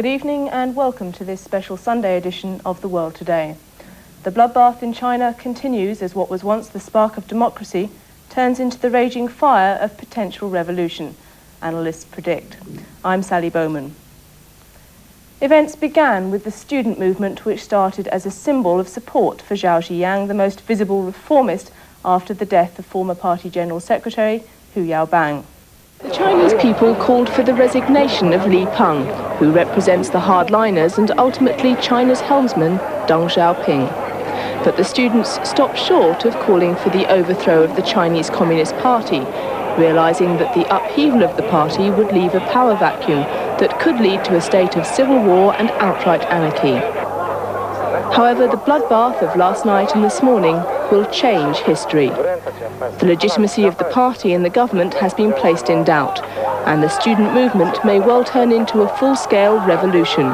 Good evening and welcome to this special Sunday edition of The World Today. The bloodbath in China continues as what was once the spark of democracy turns into the raging fire of potential revolution, analysts predict. I'm Sally Bowman. Events began with the student movement, which started as a symbol of support for Zhao Ziyang, the most visible reformist after the death of former party General Secretary Hu Yaobang. The Chinese people called for the resignation of Li Peng, who represents the hardliners and ultimately China's helmsman, Deng Xiaoping. But the students stopped short of calling for the overthrow of the Chinese Communist Party, realizing that the upheaval of the party would leave a power vacuum that could lead to a state of civil war and outright anarchy. However, the bloodbath of last night and this morning will change history. The legitimacy of the party and the government has been placed in doubt, and the student movement may well turn into a full-scale revolution.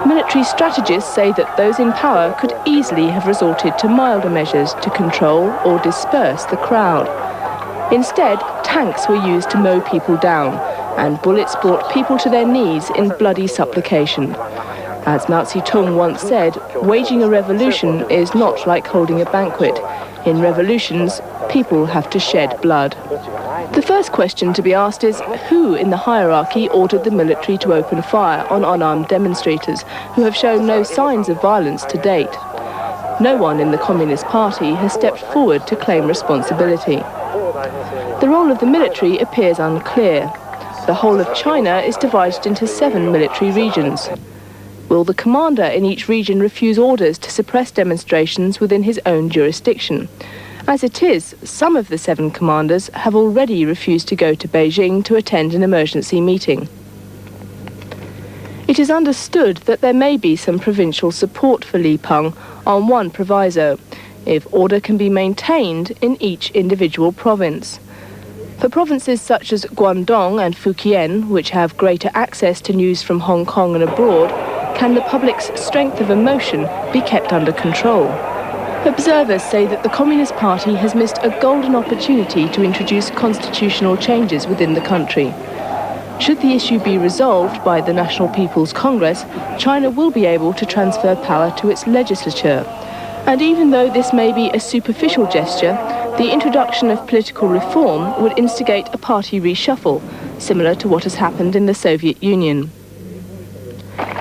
Military strategists say that those in power could easily have resorted to milder measures to control or disperse the crowd. Instead, tanks were used to mow people down, and bullets brought people to their knees in bloody supplication. As Mao Zedong once said, waging a revolution is not like holding a banquet. In revolutions, people have to shed blood. The first question to be asked is, who in the hierarchy ordered the military to open fire on unarmed demonstrators who have shown no signs of violence to date? No one in the Communist Party has stepped forward to claim responsibility. The role of the military appears unclear. The whole of China is divided into 7 military regions. Will the commander in each region refuse orders to suppress demonstrations within his own jurisdiction? As it is, some of the 7 commanders have already refused to go to Beijing to attend an emergency meeting. It is understood that there may be some provincial support for Li Peng on one proviso, if order can be maintained in each individual province. For provinces such as Guangdong and Fujian, which have greater access to news from Hong Kong and abroad, can the public's strength of emotion be kept under control? Observers say that the Communist Party has missed a golden opportunity to introduce constitutional changes within the country. Should the issue be resolved by the National People's Congress, China will be able to transfer power to its legislature. And even though this may be a superficial gesture, the introduction of political reform would instigate a party reshuffle, similar to what has happened in the Soviet Union.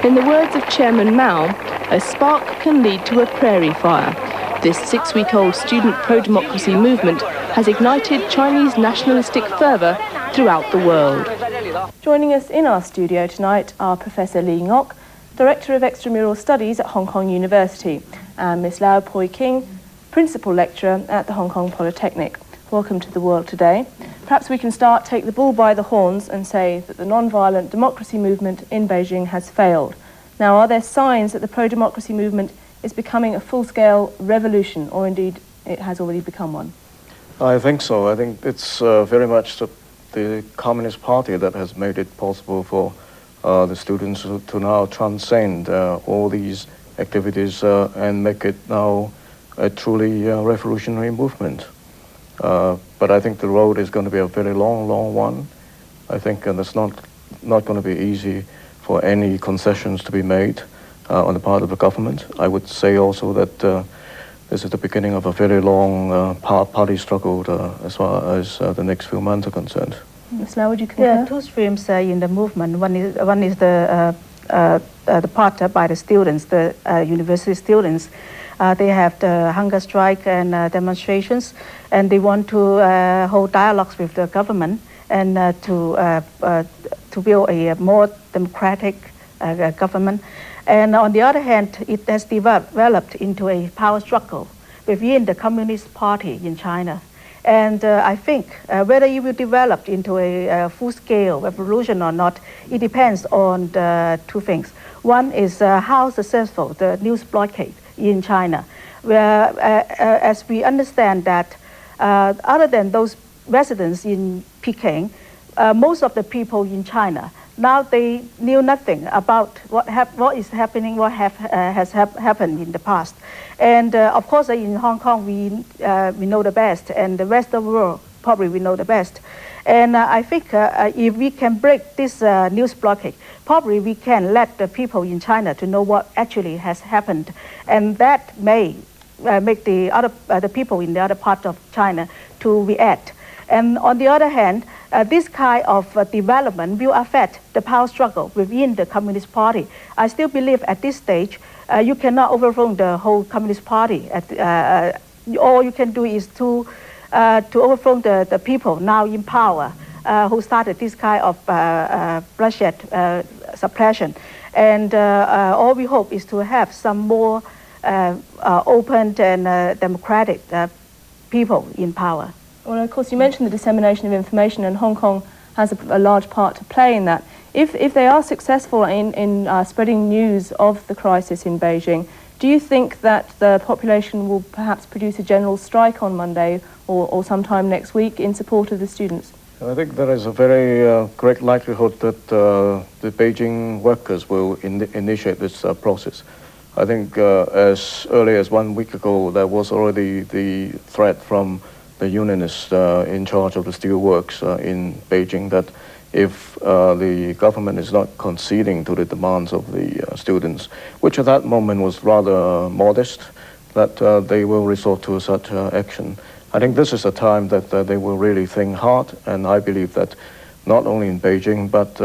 In the words of Chairman Mao, a spark can lead to a prairie fire. This 6-week-old student pro-democracy movement has ignited Chinese nationalistic fervour throughout the world. Joining us in our studio tonight are Professor Li Ngok, Director of Extramural Studies at Hong Kong University, and Miss Lau Poi King, Principal Lecturer at the Hong Kong Polytechnic. Welcome to The World Today. Perhaps we can take the bull by the horns and say that the non-violent democracy movement in Beijing has failed. Now, are there signs that the pro-democracy movement is becoming a full-scale revolution, or indeed it has already become one? I think so. I think it's very much the Communist Party that has made it possible for the students to now transcend all these activities and make it now a truly revolutionary movement. But I think the road is going to be a very long one. I think it's not going to be easy for any concessions to be made on the part of the government. I would say also that this is the beginning of a very long party struggle as far as the next few months are concerned. Ms. Lau, would you concur? There are 2 streams in the movement. One is the part by the students, the university students. They have the hunger strike and demonstrations, and they want to hold dialogues with the government and to build a more democratic government. And on the other hand, it has developed into a power struggle within the Communist Party in China. And I think whether it will develop into a full-scale revolution or not, it depends on the 2 things. One is how successful the news blockade in China, where, as we understand that, other than those residents in Peking, most of the people in China, now they knew nothing about what is happening, has happened in the past. And of course, in Hong Kong, we know the best, and the rest of the world probably we know the best. And I think if we can break this news blockade, probably we can let the people in China to know what actually has happened, and that may make the people in the other part of China to react. And on the other hand, this kind of development will affect the power struggle within the Communist Party. I still believe at this stage, you cannot overthrow the whole Communist Party. All you can do is to overthrow the people now in power who started this kind of bloodshed suppression. And all we hope is to have some more open and democratic people in power. Well, of course, you mentioned the dissemination of information, and Hong Kong has a large part to play in that. If they are successful in spreading news of the crisis in Beijing, do you think that the population will perhaps produce a general strike on Monday or sometime next week in support of the students? I think there is a very great likelihood that the Beijing workers will initiate this process. I think as early as 1 week ago, there was already the threat from the unionists in charge of the steelworks in Beijing that if the government is not conceding to the demands of the students, which at that moment was rather modest, that they will resort to such action. I think this is a time that they will really think hard, and I believe that not only in Beijing but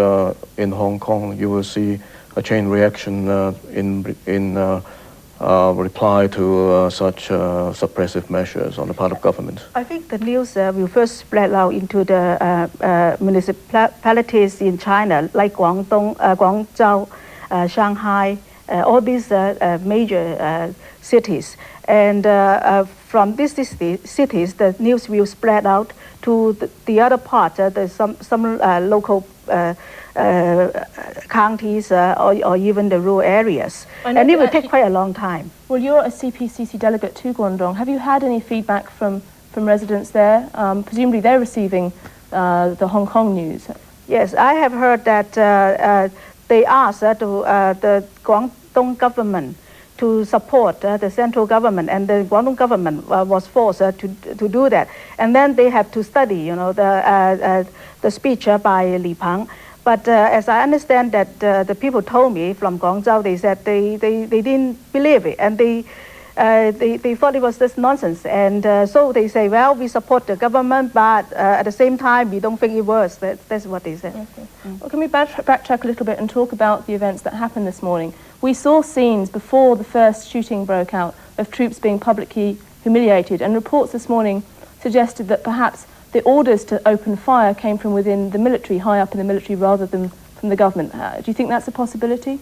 in Hong Kong you will see a chain reaction in reply to such suppressive measures on the part of government. I think the news will first spread out into the municipalities in China, like Guangdong, Guangzhou, Shanghai, all these major cities. And from these cities, the news will spread out to the other part, some local counties or even the rural areas. And it will take quite a long time. Well, you're a CPCC delegate to Guangdong. Have you had any feedback from residents there? Presumably they're receiving the Hong Kong news. Yes, I have heard that they asked the Guangdong government to support the central government, and the Guangdong government was forced to do that. And then they have to study, the speech by Li Peng. But as I understand that the people told me from Guangzhou, they said they didn't believe it, and they thought it was just nonsense. And so they say, well, we support the government, but at the same time, we don't think it works. That's what they said. Okay. Well, can we backtrack a little bit and talk about the events that happened this morning? We saw scenes before the first shooting broke out of troops being publicly humiliated, and reports this morning suggested that perhaps the orders to open fire came from within the military, high up in the military, rather than from the government. Do you think that's a possibility?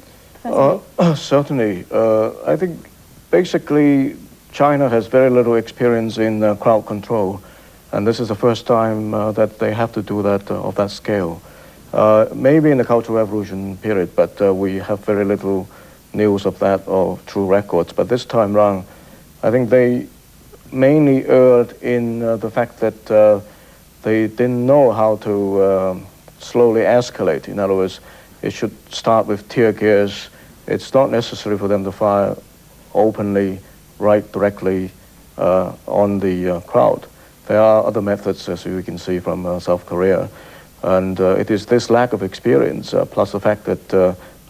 Certainly. I think basically China has very little experience in crowd control, and this is the first time that they have to do that of that scale. Maybe in the Cultural Revolution period, but we have very little news of that or true records. But this time round, I think they mainly erred in the fact that they didn't know how to slowly escalate. In other words, it should start with tear gas. It's not necessary for them to fire openly, right directly on the crowd. There are other methods, as you can see from South Korea. And it is this lack of experience, plus the fact that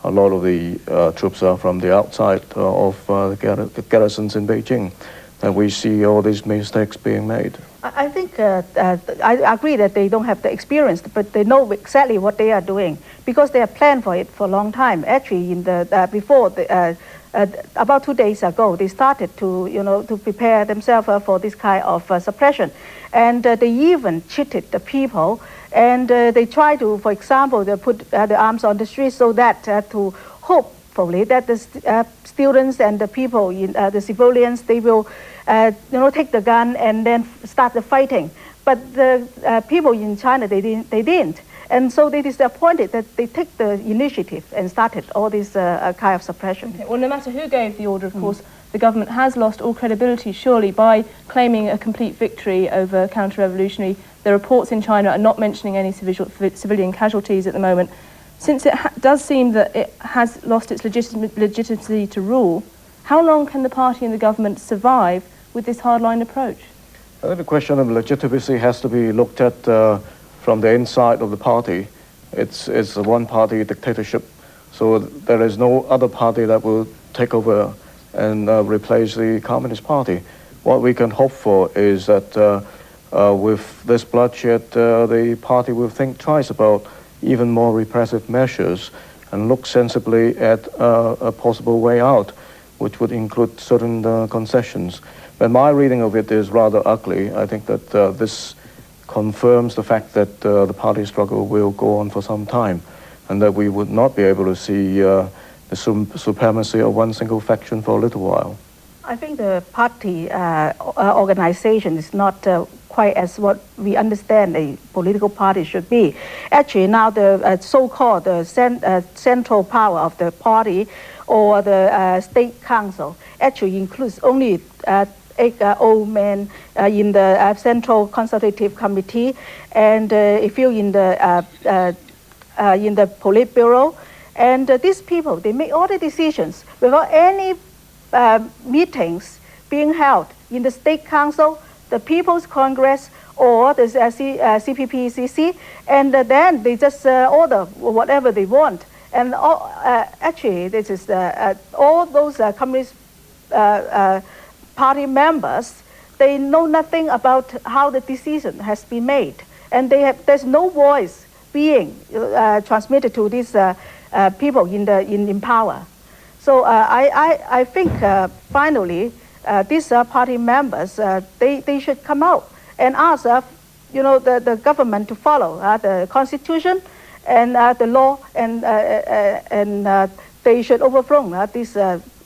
a lot of the troops are from the outside of the garrisons in Beijing, that we see all these mistakes being made. I think I agree that they don't have the experience, but they know exactly what they are doing because they have planned for it for a long time. Actually, in the about 2 days ago, they started to prepare themselves for this kind of suppression, and they even cheated the people, and they try to, for example, they put the arms on the street so that to hopefully that the students and the people, the civilians, they will take the gun and then start the fighting. But the people in China, they didn't. And so they disappointed that they take the initiative and started all this kind of suppression. Okay. Well, no matter who gave the order, of course, the government has lost all credibility, surely, by claiming a complete victory over counter-revolutionary. The reports in China are not mentioning any civilian casualties at the moment. Since it does seem that it has lost its legitimacy to rule, how long can the party and the government survive with this hardline approach? I think the question of legitimacy has to be looked at from the inside of the party. It's a one-party dictatorship, so there is no other party that will take over and replace the Communist Party. What we can hope for is that with this bloodshed, the party will think twice about even more repressive measures and look sensibly at a possible way out, which would include certain concessions. But my reading of it is rather ugly. I think that this confirms the fact that the party struggle will go on for some time, and that we would not be able to see the supremacy of one single faction for a little while. I think the party organization is not quite as what we understand a political party should be. Actually, now the so-called central power of the party or the state council actually includes only 8 old men in the Central Consultative Committee, and a few in the Politburo. And these people, they make all the decisions without any meetings being held in the State Council, the People's Congress, or the CPPCC, and then they just order whatever they want. And actually, this is all those Communist Party members, they know nothing about how the decision has been made, and there's no voice being transmitted to these people in power. So I think finally these party members they should come out and ask the government to follow the constitution and the law, and they should overthrow this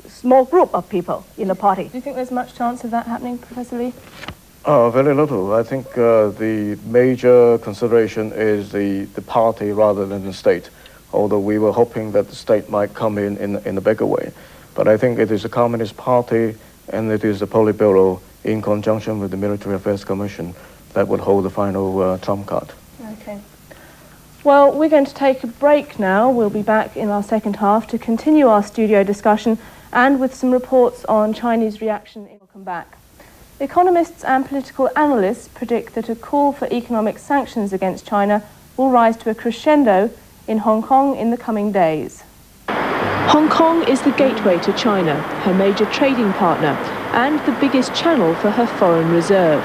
small group of people in the party. Do you think there's much chance of that happening, Professor Lee? Very little. I think the major consideration is the party rather than the state, although we were hoping that the state might come in a bigger way. But I think it is the Communist Party and it is the Politburo in conjunction with the Military Affairs Commission that would hold the final trump card. Okay. Well, we're going to take a break now. We'll be back in our second half to continue our studio discussion and with some reports on Chinese reaction. We'll come back. Economists and political analysts predict that a call for economic sanctions against China will rise to a crescendo in Hong Kong in the coming days. Hong Kong is the gateway to China, her major trading partner, and the biggest channel for her foreign reserve.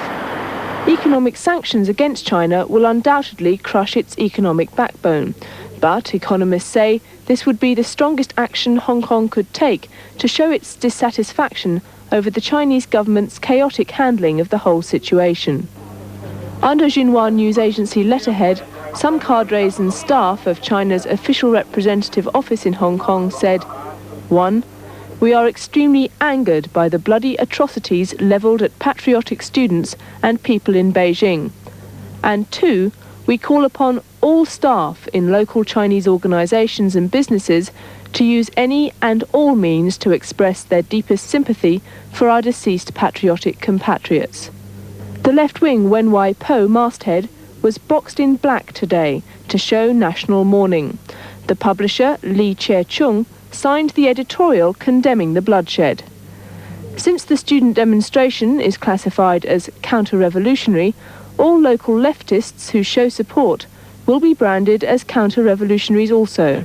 Economic sanctions against China will undoubtedly crush its economic backbone, but economists say this would be the strongest action Hong Kong could take to show its dissatisfaction over the Chinese government's chaotic handling of the whole situation. Under Xinhua news agency letterhead, some cadres and staff of China's official representative office in Hong Kong said, 1. We are extremely angered by the bloody atrocities levelled at patriotic students and people in Beijing. And 2. We call upon all staff in local Chinese organisations and businesses to use any and all means to express their deepest sympathy for our deceased patriotic compatriots. The left-wing Wenwai Po masthead was boxed in black today to show national mourning. The publisher, Li Che-chung, signed the editorial condemning the bloodshed. Since the student demonstration is classified as counter-revolutionary, all local leftists who show support will be branded as counter-revolutionaries also.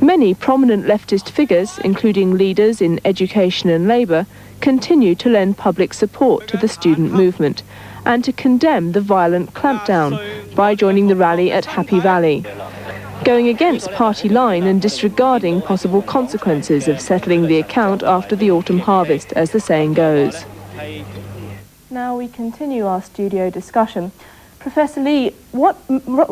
Many prominent leftist figures, including leaders in education and labour, continue to lend public support to the student movement and to condemn the violent clampdown by joining the rally at Happy Valley, going against party line and disregarding possible consequences of settling the account after the autumn harvest, as the saying goes. Now we continue our studio discussion. Professor Lee, what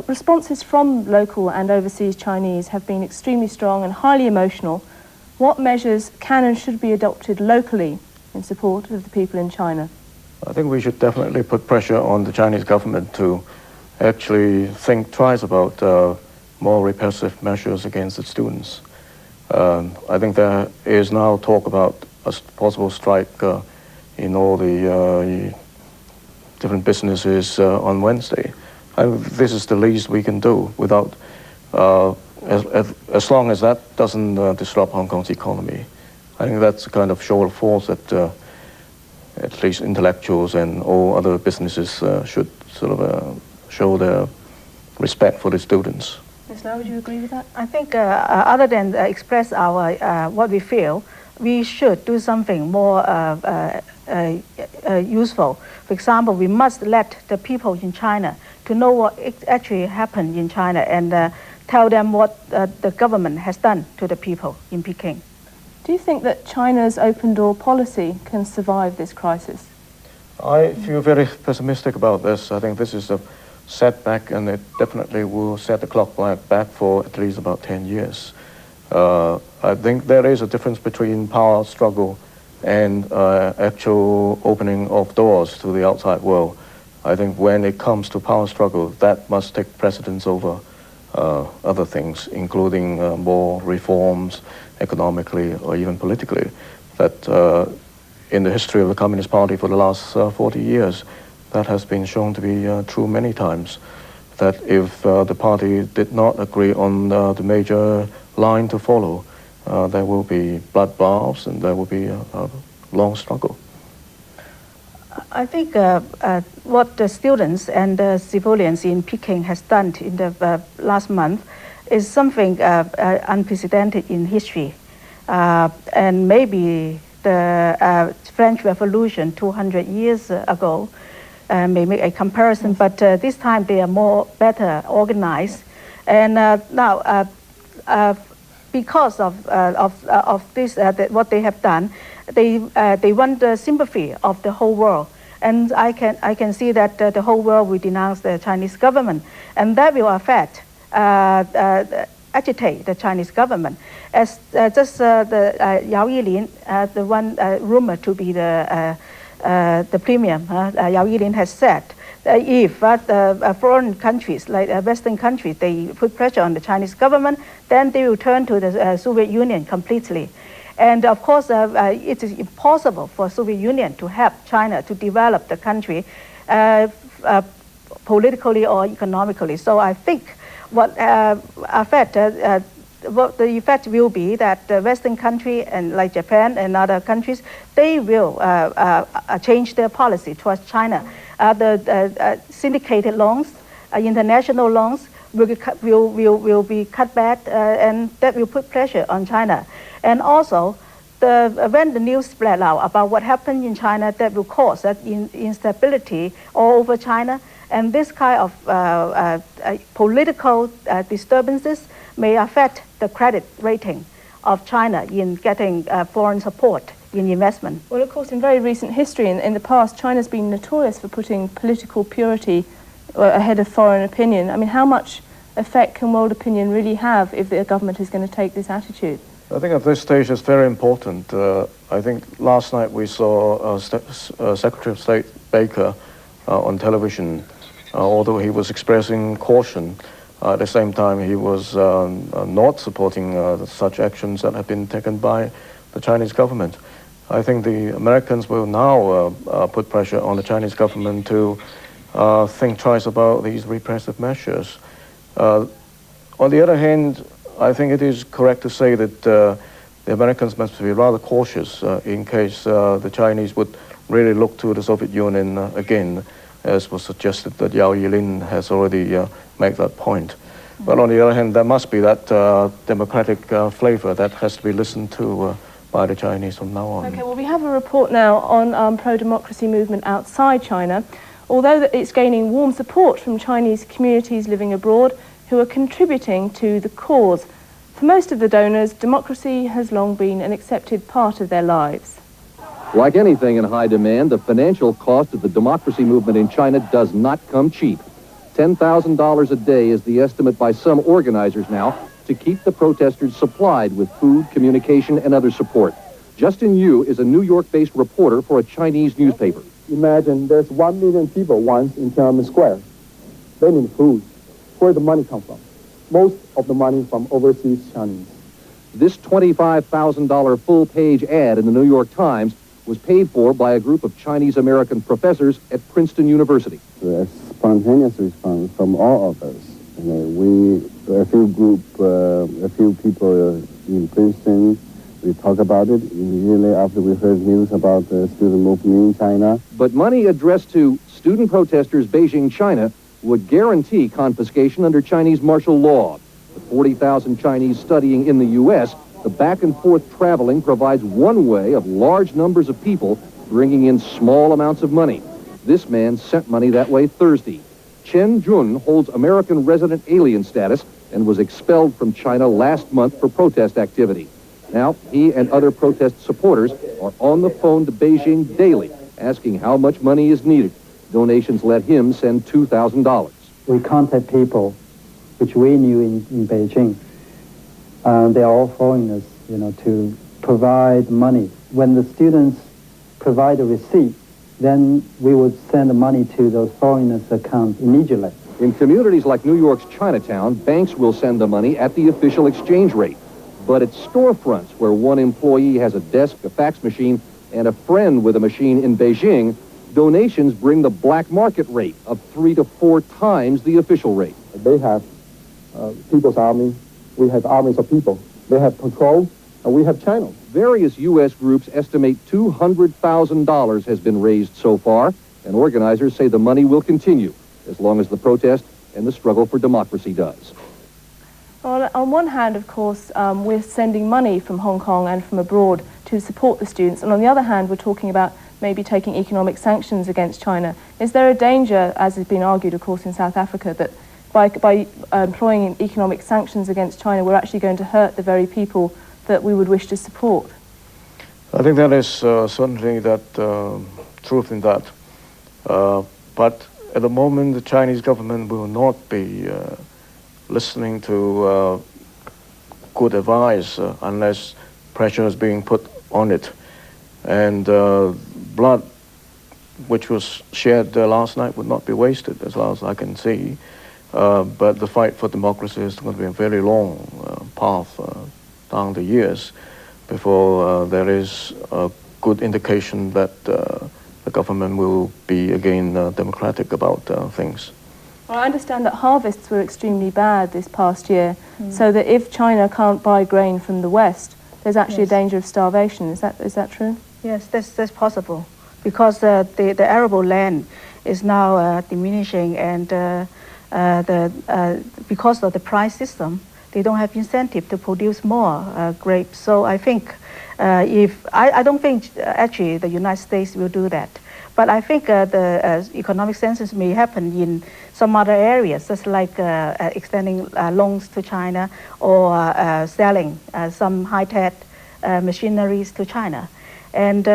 responses from local and overseas Chinese have been extremely strong and highly emotional? What measures can and should be adopted locally in support of the people in China? I think we should definitely put pressure on the Chinese government to actually think twice about more repressive measures against its students. I think there is now talk about a possible strike in all the different businesses on Wednesday. This is the least we can do without, as long as that doesn't disrupt Hong Kong's economy. I think that's a kind of show of force that at least intellectuals and all other businesses should sort of show their respect for the students. Ms. Lau, would you agree with that? I think other than express our what we feel, we should do something more useful. For example, we must let the people in China to know what actually happened in China and tell them what the government has done to the people in Peking. Do you think that China's open door policy can survive this crisis? I feel very pessimistic about this. I think this is a setback, and it definitely will set the clock back for at least about 10 years. I think there is a difference between power struggle and actual opening of doors to the outside world. I think when it comes to power struggle, that must take precedence over other things, including more reforms economically or even politically. That in the history of the Communist Party for the last 40 years, that has been shown to be true many times. That if the party did not agree on the major line to follow, there will be bloodbaths and there will be a long struggle. I think what the students and the civilians in Peking has done in the last month is something unprecedented in history. And maybe the French Revolution 200 years ago may make a comparison, but this time they are better organized. And now, because of this, what they have done, they want the sympathy of the whole world. And I can see that the whole world will denounce the Chinese government, and that will affect, agitate the Chinese government. As just the Yao Yilin, the one rumored to be the premier, Yao Yilin has said, if foreign countries, like Western countries, they put pressure on the Chinese government, then they will turn to the Soviet Union completely. And of course, it is impossible for Soviet Union to help China to develop the country politically or economically. So I think what the effect will be that the Western country and like Japan and other countries, they will change their policy towards China. The syndicated loans, international loans will be cut back, and that will put pressure on China. And also, when the news spread out about what happened in China, that will cause that instability all over China. And this kind of political disturbances may affect the credit rating of China in getting foreign support in investment. Well, of course, in very recent history, in the past, China's been notorious for putting political purity ahead of foreign opinion. I mean, how much effect can world opinion really have if the government is going to take this attitude? I think at this stage it's very important. I think last night we saw Secretary of State Baker on television, although he was expressing caution, at the same time he was not supporting such actions that have been taken by the Chinese government. I think the Americans will now put pressure on the Chinese government to think twice about these repressive measures. On the other hand, I think it is correct to say that the Americans must be rather cautious in case the Chinese would really look to the Soviet Union again, as was suggested that Yao Yilin has already made that point. But on the other hand, there must be that democratic flavor that has to be listened to by the Chinese from now on. Okay, well, we have a report now on pro-democracy movement outside China. Although it's gaining warm support from Chinese communities living abroad who are contributing to the cause. For most of the donors, democracy has long been an accepted part of their lives. Like anything in high demand, the financial cost of the democracy movement in China does not come cheap. $10,000 a day is the estimate by some organizers now to keep the protesters supplied with food, communication, and other support. Justin Yu is a New York-based reporter for a Chinese newspaper. Imagine there's 1 million people once in Tiananmen Square. They need food. Where the money come from? Most of the money from overseas Chinese. This $25,000 full-page ad in the New York Times was paid for by a group of Chinese-American professors at Princeton University. A spontaneous response from all of us. A few people in Princeton, we talk about it immediately after we heard news about the student movement in China. But money addressed to student protesters Beijing, China, would guarantee confiscation under Chinese martial law. With 40,000 Chinese studying in the U.S., the back and forth traveling provides one way of large numbers of people bringing in small amounts of money. This man sent money that way Thursday. Chen Jun holds American resident alien status and was expelled from China last month for protest activity. Now, he and other protest supporters are on the phone to Beijing daily, asking how much money is needed. Donations let him send $2,000. We contact people which we knew in Beijing. They are all foreigners, to provide money. When the students provide a receipt, then we would send the money to those foreigners' accounts immediately. In communities like New York's Chinatown, banks will send the money at the official exchange rate. But at storefronts where one employee has a desk, a fax machine, and a friend with a machine in Beijing, donations bring the black market rate of 3 to 4 times the official rate. They have people's army. We have armies of people. They have patrols, and we have channels. Various U.S. groups estimate $200,000 has been raised so far, and organizers say the money will continue as long as the protest and the struggle for democracy does. Well, on one hand, of course, we're sending money from Hong Kong and from abroad to support the students, and on the other hand, we're talking about maybe taking economic sanctions against China. Is there a danger, as has been argued, of course, in South Africa, that by employing economic sanctions against China, we're actually going to hurt the very people that we would wish to support? I think there is certainly that truth in that. But at the moment, the Chinese government will not be listening to good advice unless pressure is being put on it. And blood, which was shed last night, would not be wasted, as far as I can see. But the fight for democracy is going to be a very long path down the years before there is a good indication that the government will be again democratic about things. Well, I understand that harvests were extremely bad this past year, so that if China can't buy grain from the West, there's actually a danger of starvation. Is that true? Yes, that's possible, because the arable land is now diminishing, and because of the price system, they don't have incentive to produce more grapes. So I think I don't think actually the United States will do that. But I think the economic sanctions may happen in some other areas, just like extending loans to China or selling some high-tech machineries to China. And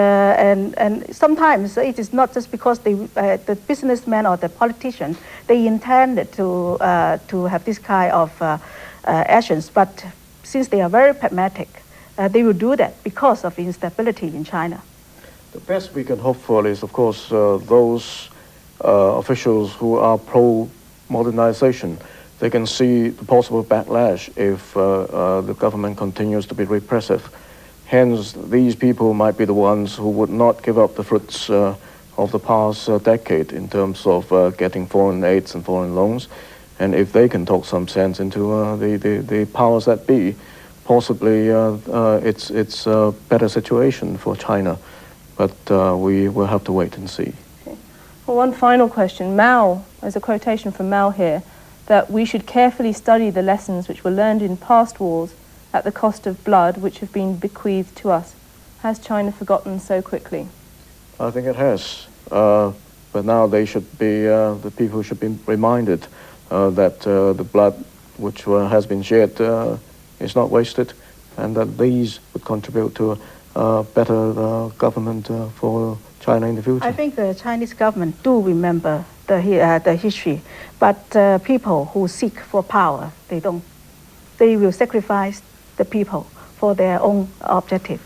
sometimes it is not just because the businessmen or the politicians, they intended to have this kind of actions, but since they are very pragmatic, they will do that because of instability in China. The best we can hope for is, of course, those officials who are pro-modernization. They can see the possible backlash if the government continues to be repressive. Hence, these people might be the ones who would not give up the fruits of the past decade in terms of getting foreign aids and foreign loans. And if they can talk some sense into the powers that be, possibly it's a better situation for China. But we will have to wait and see. Okay. Well, one final question. Mao, there's a quotation from Mao here, that we should carefully study the lessons which were learned in past wars at the cost of blood which have been bequeathed to us. Has China forgotten so quickly? I think it has. But now they should be, the people should be reminded that the blood which has been shed is not wasted, and that these would contribute to better government for China in the future. I think the Chinese government do remember the history, but people who seek for power, they don't. They will sacrifice the people for their own objective.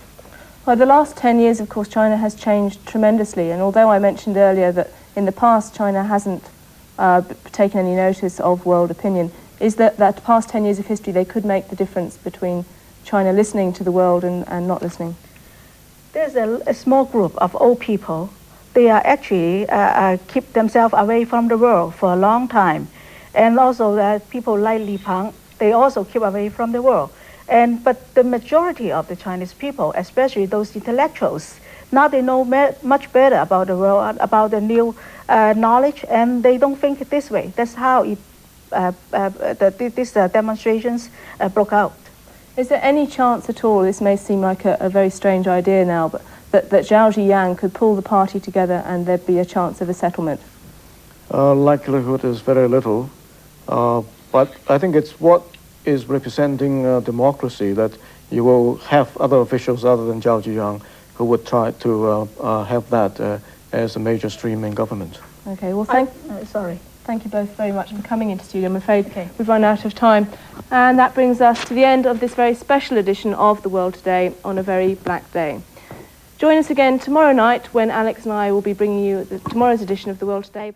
Well, the last 10 years, of course, China has changed tremendously, and although I mentioned earlier that in the past China hasn't taken any notice of world opinion, is that past 10 years of history, they could make the difference between China listening to the world and not listening? There's a small group of old people. They are actually keep themselves away from the world for a long time. And also people like Li Peng, they also keep away from the world. But the majority of the Chinese people, especially those intellectuals, Now they know much better about the world, about the new knowledge, and they don't think this way. That's how these demonstrations broke out. Is there any chance at all, this may seem like a very strange idea now, but that Zhao Ziyang could pull the party together and there'd be a chance of a settlement? Likelihood is very little, but I think it's what is representing democracy, that you will have other officials other than Zhao Ziyang who would try to have that as a major stream in government. Okay, well, thank you both very much for coming into studio. I'm afraid we've run out of time. And that brings us to the end of this very special edition of The World Today on a very black day. Join us again tomorrow night when Alex and I will be bringing you tomorrow's edition of The World Today.